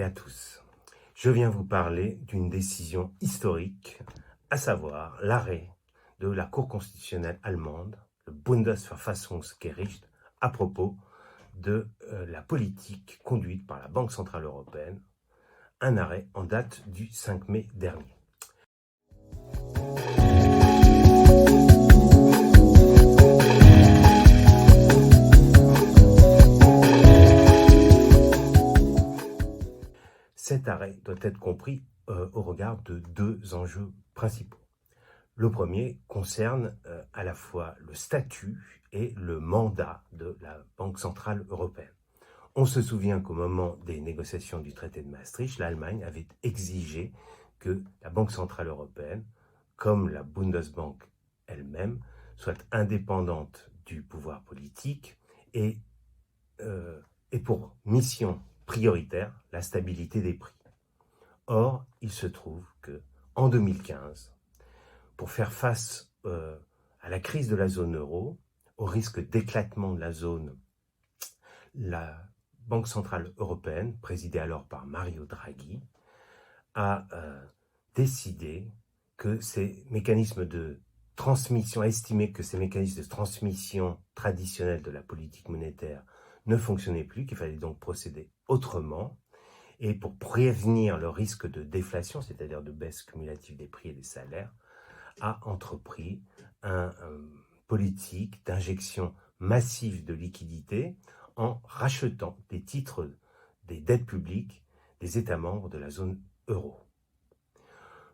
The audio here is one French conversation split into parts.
à tous. Je viens vous parler d'une décision historique, à savoir l'arrêt de la Cour constitutionnelle allemande, le Bundesverfassungsgericht, à propos de la politique conduite par la Banque centrale européenne, un arrêt en date du 5 mai dernier. Cet arrêt doit être compris au regard de deux enjeux principaux. Le premier concerne à la fois le statut et le mandat de la Banque centrale européenne. On se souvient qu'au moment des négociations du traité de Maastricht, l'Allemagne avait exigé que la Banque centrale européenne, comme la Bundesbank elle-même, soit indépendante du pouvoir politique et pour mission prioritaire la stabilité des prix. Or, il se trouve qu'en 2015, pour faire face à la crise de la zone euro, au risque d'éclatement de la zone, la Banque centrale européenne, présidée alors par Mario Draghi, a décidé que ces mécanismes de transmission, a estimé que ces mécanismes de transmission traditionnels de la politique monétaire ne fonctionnaient plus, qu'il fallait donc procéder autrement. Et pour prévenir le risque de déflation, c'est-à-dire de baisse cumulative des prix et des salaires, a entrepris une politique d'injection massive de liquidités en rachetant des titres des dettes publiques des États membres de la zone euro.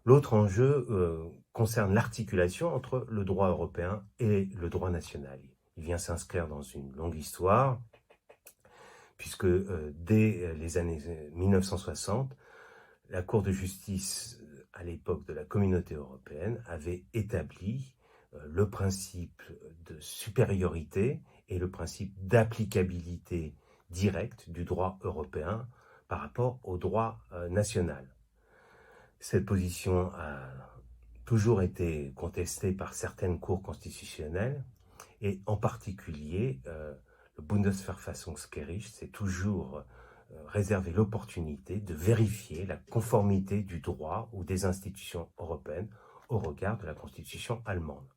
L'autre enjeu concerne l'articulation entre le droit européen et le droit national. Il vient s'inscrire dans une longue histoire, puisque dès les années 1960, la Cour de justice, à l'époque de la Communauté européenne, avait établi le principe de supériorité et le principe d'applicabilité directe du droit européen par rapport au droit national. Cette position a toujours été contestée par certaines cours constitutionnelles et en particulier le Bundesverfassungsgericht s'est toujours réservé l'opportunité de vérifier la conformité du droit ou des institutions européennes au regard de la Constitution allemande.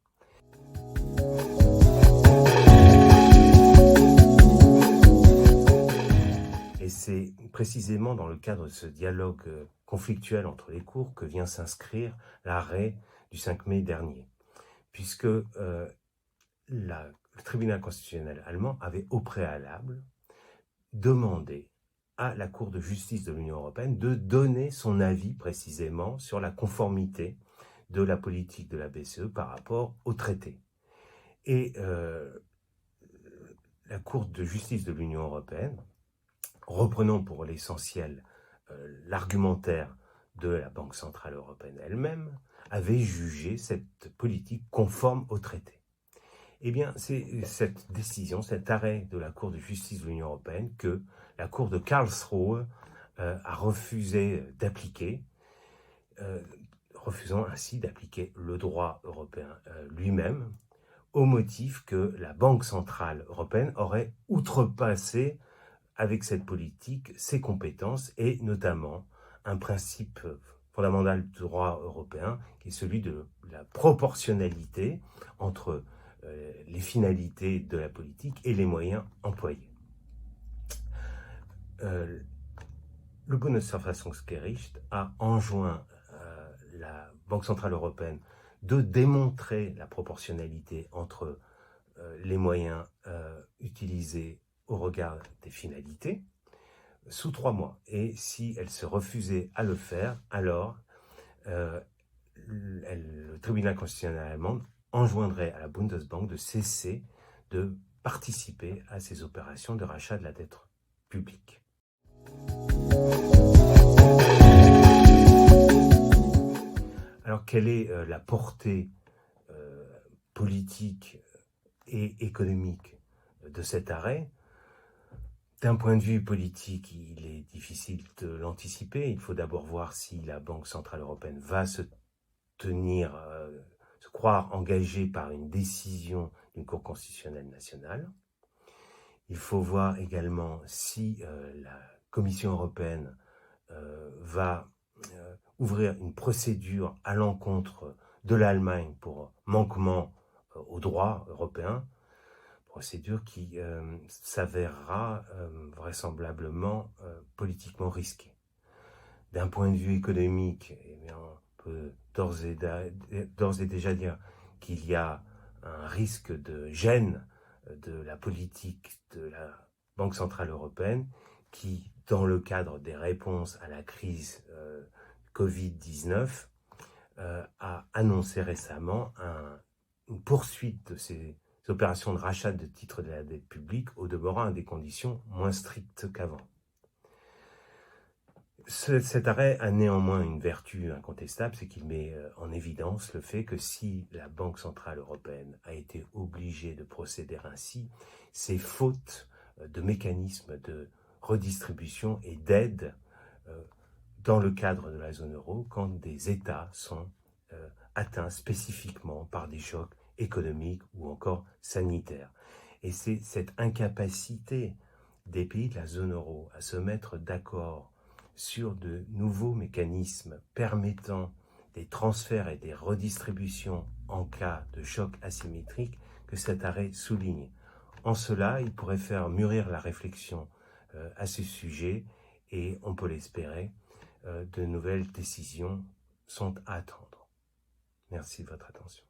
Et c'est précisément dans le cadre de ce dialogue conflictuel entre les cours que vient s'inscrire l'arrêt du 5 mai dernier, puisque le tribunal constitutionnel allemand avait au préalable demandé à la Cour de justice de l'Union européenne de donner son avis précisément sur la conformité de la politique de la BCE par rapport au traité. Et la Cour de justice de l'Union européenne, reprenant pour l'essentiel l'argumentaire de la Banque centrale européenne elle-même, avait jugé cette politique conforme au traité. Eh bien, c'est cette décision, cet arrêt de la Cour de justice de l'Union européenne que la Cour de Karlsruhe a refusé d'appliquer, refusant ainsi d'appliquer le droit européen lui-même, au motif que la Banque centrale européenne aurait outrepassé avec cette politique ses compétences et notamment un principe fondamental du droit européen qui est celui de la proportionnalité entre les finalités de la politique et les moyens employés. Le Bundesverfassungsgericht a enjoint la Banque centrale européenne de démontrer la proportionnalité entre les moyens utilisés au regard des finalités sous 3 mois. Et si elle se refusait à le faire, alors le tribunal constitutionnel allemand enjoindrait à la Bundesbank de cesser de participer à ces opérations de rachat de la dette publique. Alors, quelle est la portée politique et économique de cet arrêt? D'un point de vue politique, il est difficile de l'anticiper. Il faut d'abord voir si la Banque centrale européenne va se croire engagée par une décision d'une Cour constitutionnelle nationale. Il faut voir également si la Commission européenne va ouvrir une procédure à l'encontre de l'Allemagne pour manquement au droit européen, procédure qui s'avérera vraisemblablement politiquement risquée. D'un point de vue économique, eh bien, on peut d'ores et déjà dire qu'il y a un risque de gêne de la politique de la Banque Centrale Européenne qui, dans le cadre des réponses à la crise Covid-19, a annoncé récemment une poursuite de ces opérations de rachat de titres de la dette publique, au demeurant à des conditions moins strictes qu'avant. Cet arrêt a néanmoins une vertu incontestable, c'est qu'il met en évidence le fait que si la Banque Centrale Européenne a été obligée de procéder ainsi, c'est faute de mécanismes de redistribution et d'aide dans le cadre de la zone euro quand des États sont atteints spécifiquement par des chocs économiques ou encore sanitaires. Et c'est cette incapacité des pays de la zone euro à se mettre d'accord sur de nouveaux mécanismes permettant des transferts et des redistributions en cas de choc asymétrique que cet arrêt souligne. En cela, il pourrait faire mûrir la réflexion à ce sujet et, on peut l'espérer, de nouvelles décisions sont à attendre. Merci de votre attention.